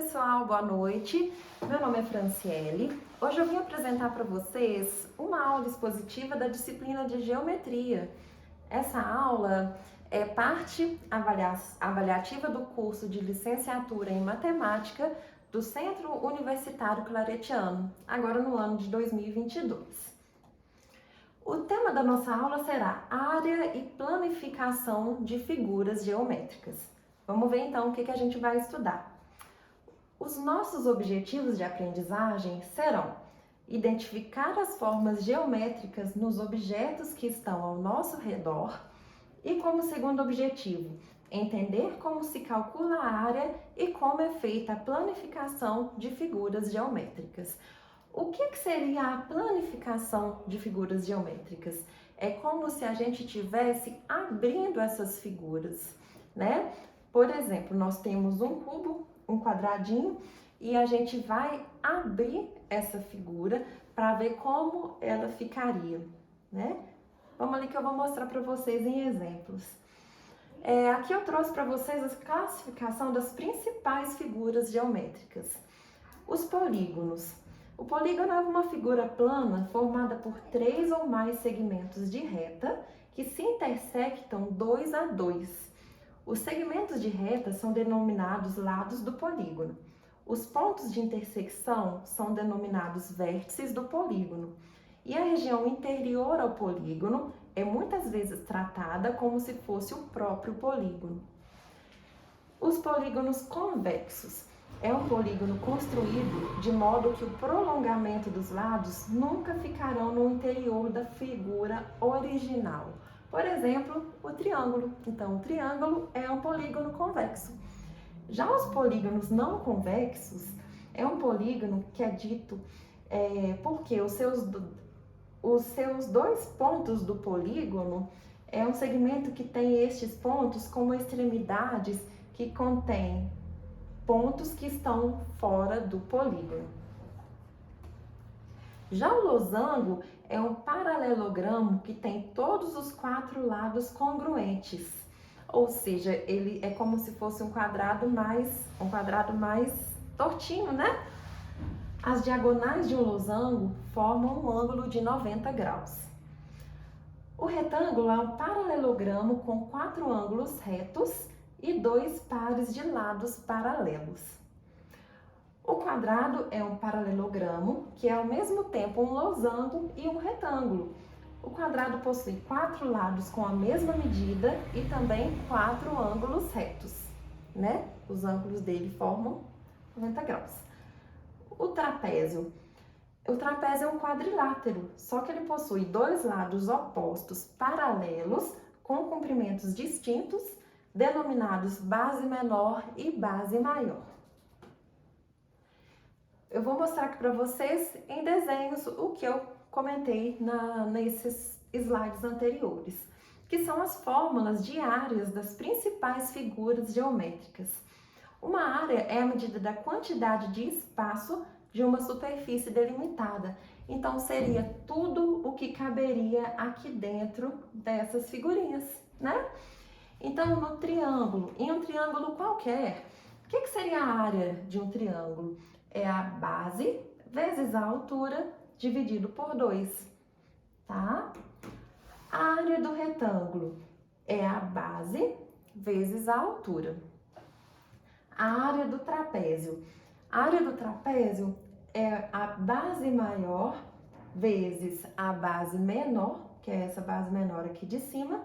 pessoal, boa noite. Meu nome é Franciele. Hoje eu vim apresentar para vocês uma aula expositiva da disciplina de Geometria. Essa aula é parte avaliativa do curso de Licenciatura em Matemática do Centro Universitário Claretiano, agora no ano de 2022. O tema da nossa aula será área e planificação de figuras geométricas. Vamos ver então o que a gente vai estudar. Os nossos objetivos de aprendizagem serão identificar as formas geométricas nos objetos que estão ao nosso redor e, como segundo objetivo, entender como se calcula a área e como é feita a planificação de figuras geométricas. O que seria a planificação de figuras geométricas? É como se a gente estivesse abrindo essas figuras, né? Por exemplo, nós temos um cubo, um quadradinho, e a gente vai abrir essa figura para ver como ela ficaria, né? Vamos ali que eu vou mostrar para vocês em exemplos. Aqui eu trouxe para vocês a classificação das principais figuras geométricas. Os polígonos. O polígono é uma figura plana formada por 3 ou mais segmentos de reta que se intersectam 2 a 2. Os segmentos de reta são denominados lados do polígono. Os pontos de intersecção são denominados vértices do polígono. E a região interior ao polígono é muitas vezes tratada como se fosse o próprio polígono. Os polígonos convexos. É um polígono construído de modo que o prolongamento dos lados nunca ficarão no interior da figura original. Por exemplo, o triângulo. Então, o triângulo é um polígono convexo. Já os polígonos não convexos é um polígono que é dito porque os seus 2 pontos do polígono é um segmento que tem estes pontos como extremidades que contém pontos que estão fora do polígono. Já o losango é um paralelogramo que tem todos os 4 lados congruentes, ou seja, ele é como se fosse um quadrado mais tortinho, né? As diagonais de um losango formam um ângulo de 90 graus. O retângulo é um paralelogramo com 4 ângulos retos e 2 pares de lados paralelos. O quadrado é um paralelogramo, que é ao mesmo tempo um losango e um retângulo. O quadrado possui 4 lados com a mesma medida e também 4 ângulos retos, né? Os ângulos dele formam 90 graus. O trapézio. O trapézio é um quadrilátero, só que ele possui 2 lados opostos paralelos com comprimentos distintos, denominados base menor e base maior. Eu vou mostrar aqui para vocês em desenhos o que eu comentei nesses slides anteriores, que são as fórmulas de áreas das principais figuras geométricas. Uma área é a medida da quantidade de espaço de uma superfície delimitada. Então, seria tudo o que caberia aqui dentro dessas figurinhas, né? Então, no triângulo, em um triângulo qualquer, o que seria a área de um triângulo? É a base vezes a altura dividido por 2, tá? A área do retângulo é a base vezes a altura. A área do trapézio. A área do trapézio é a base maior vezes a base menor, que é essa base menor aqui de cima,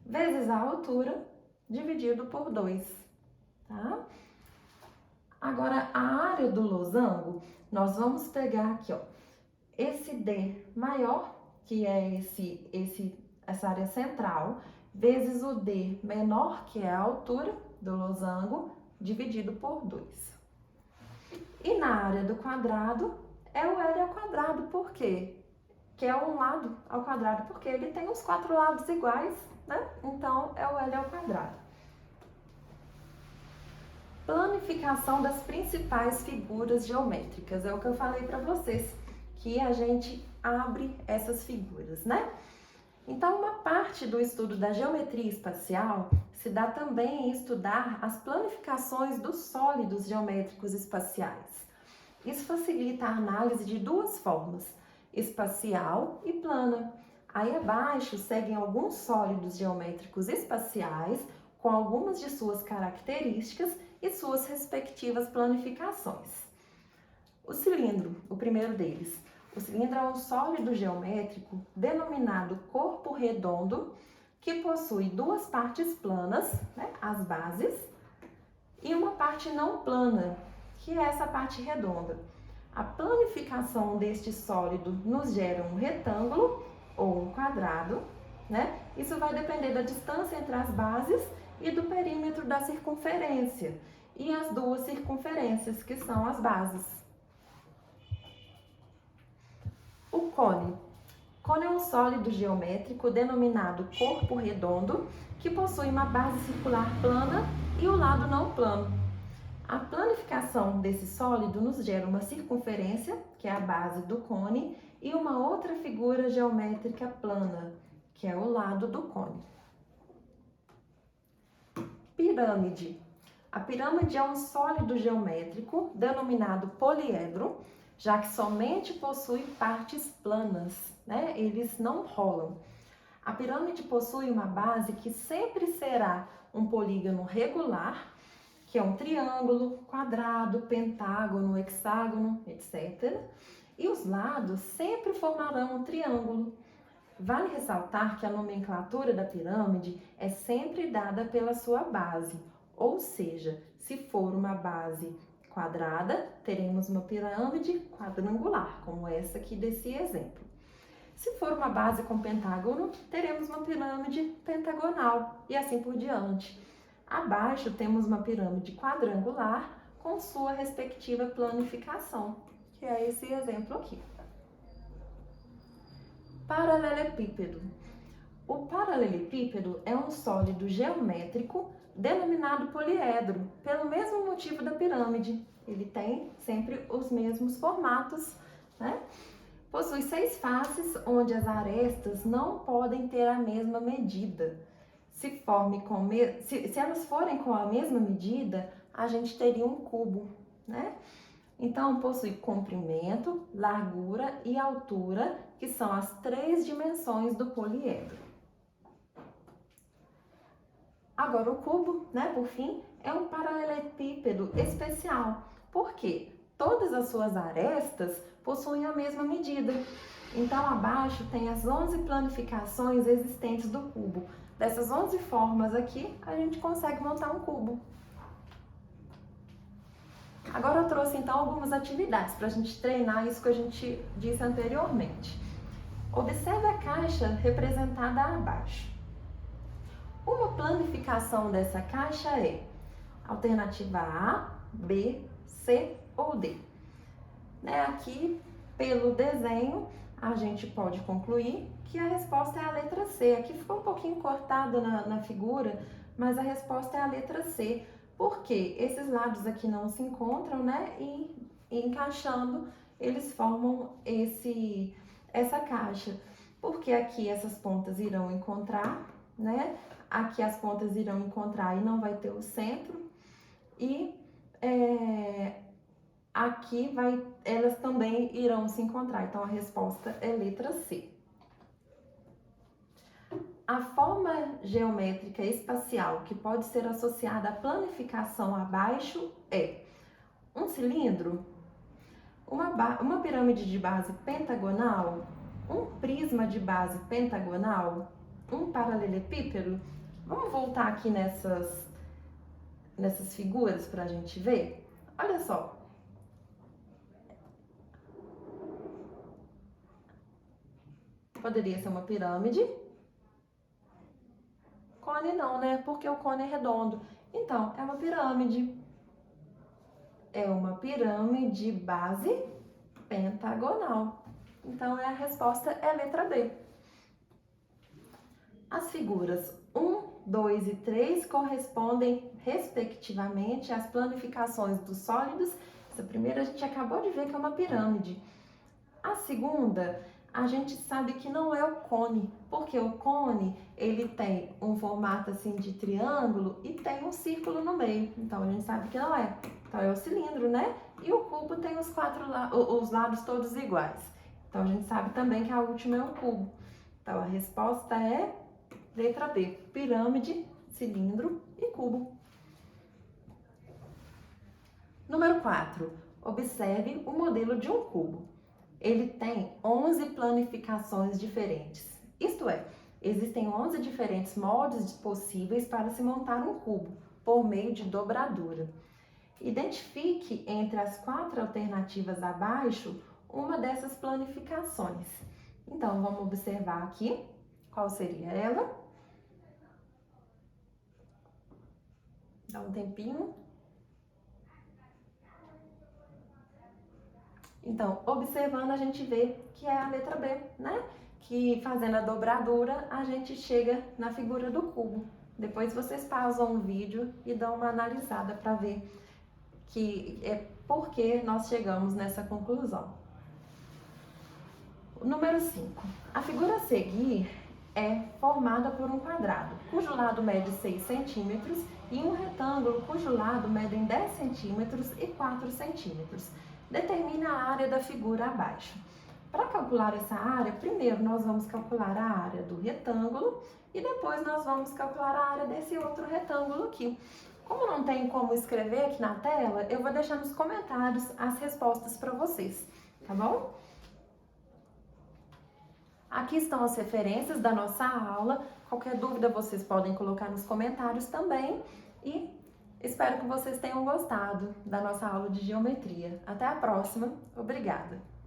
vezes a altura dividido por 2, tá? Agora, a área do losango, nós vamos pegar aqui, ó, esse D maior, que é essa área central, vezes o D menor, que é a altura do losango, dividido por 2. E na área do quadrado, é o L ao quadrado, por quê? Que é um lado ao quadrado, porque ele tem os 4 lados iguais, né? Então, é o L ao quadrado. Planificação das principais figuras geométricas. É o que eu falei para vocês, que a gente abre essas figuras, né? Então, uma parte do estudo da geometria espacial se dá também em estudar as planificações dos sólidos geométricos espaciais. Isso facilita a análise de duas formas, espacial e plana. Aí abaixo seguem alguns sólidos geométricos espaciais com algumas de suas características e suas respectivas planificações. O cilindro, o primeiro deles. O cilindro é um sólido geométrico denominado corpo redondo que possui duas partes planas, né, as bases, e uma parte não plana, que é essa parte redonda. A planificação deste sólido nos gera um retângulo ou um quadrado, né? Isso vai depender da distância entre as bases e do perímetro da circunferência, e as duas circunferências, que são as bases. O cone. Cone é um sólido geométrico denominado corpo redondo, que possui uma base circular plana e o lado não plano. A planificação desse sólido nos gera uma circunferência, que é a base do cone, e uma outra figura geométrica plana, que é o lado do cone. Pirâmide. A pirâmide é um sólido geométrico denominado poliedro, já que somente possui partes planas, né? Eles não rolam. A pirâmide possui uma base que sempre será um polígono regular, que é um triângulo, quadrado, pentágono, hexágono, etc. E os lados sempre formarão um triângulo. Vale ressaltar que a nomenclatura da pirâmide é sempre dada pela sua base, ou seja, se for uma base quadrada, teremos uma pirâmide quadrangular, como essa aqui desse exemplo. Se for uma base com pentágono, teremos uma pirâmide pentagonal e assim por diante. Abaixo temos uma pirâmide quadrangular com sua respectiva planificação, que é esse exemplo aqui. Paralelepípedo. O paralelepípedo é um sólido geométrico denominado poliedro, pelo mesmo motivo da pirâmide. Ele tem sempre os mesmos formatos, né? Possui 6 faces, onde as arestas não podem ter a mesma medida. Se elas forem com a mesma medida, a gente teria um cubo, né? Então, possui comprimento, largura e altura, que são as 3 dimensões do poliedro. Agora, o cubo, né, por fim, é um paralelepípedo especial. Por quê? Todas as suas arestas possuem a mesma medida. Então, abaixo tem as 11 planificações existentes do cubo. Dessas 11 formas aqui, a gente consegue montar um cubo. Agora eu trouxe então algumas atividades para a gente treinar isso que a gente disse anteriormente. Observe a caixa representada abaixo. Uma planificação dessa caixa é alternativa A, B, C ou D. Aqui, pelo desenho, a gente pode concluir que a resposta é a letra C. Aqui ficou um pouquinho cortada na figura, mas a resposta é a letra C. Porque esses lados aqui não se encontram, né? E encaixando, eles formam essa caixa. Porque aqui essas pontas irão encontrar, né? Aqui as pontas irão encontrar e não vai ter o centro. E aqui elas também irão se encontrar. Então, a resposta é letra C. A forma geométrica espacial que pode ser associada à planificação abaixo é um cilindro, uma pirâmide de base pentagonal, um prisma de base pentagonal, um paralelepípedo. Vamos voltar aqui nessas figuras para a gente ver? Olha só. Poderia ser uma pirâmide. Cone não, né? Porque o cone é redondo. Então, é uma pirâmide. É uma pirâmide base pentagonal. Então, a resposta é a letra B. As figuras 1, 2 e 3 correspondem, respectivamente, às planificações dos sólidos. Essa primeira a gente acabou de ver que é uma pirâmide. A segunda, a gente sabe que não é o cone, Porque o cone, ele tem um formato assim de triângulo e tem um círculo no meio. Então, a gente sabe que não é. Então, é o cilindro, né? E o cubo tem os lados todos iguais. Então, a gente sabe também que a última é um cubo. Então, a resposta é letra B, pirâmide, cilindro e cubo. Número 4. Observe o modelo de um cubo. Ele tem 11 planificações diferentes. Isto é, existem 11 diferentes moldes possíveis para se montar um cubo, por meio de dobradura. Identifique entre as 4 alternativas abaixo uma dessas planificações. Então, vamos observar aqui qual seria ela. Dá um tempinho. Então, observando, a gente vê que é a letra B, né? Que fazendo a dobradura, a gente chega na figura do cubo. Depois vocês pausam o vídeo e dão uma analisada para ver que é por que nós chegamos nessa conclusão. Número 5. A figura a seguir é formada por um quadrado, cujo lado mede 6 centímetros, e um retângulo, cujo lado mede 10 centímetros e 4 centímetros. Determine a área da figura abaixo. Para calcular essa área, primeiro nós vamos calcular a área do retângulo e depois nós vamos calcular a área desse outro retângulo aqui. Como não tem como escrever aqui na tela, eu vou deixar nos comentários as respostas para vocês, tá bom? Aqui estão as referências da nossa aula. Qualquer dúvida vocês podem colocar nos comentários também. E espero que vocês tenham gostado da nossa aula de geometria. Até a próxima. Obrigada!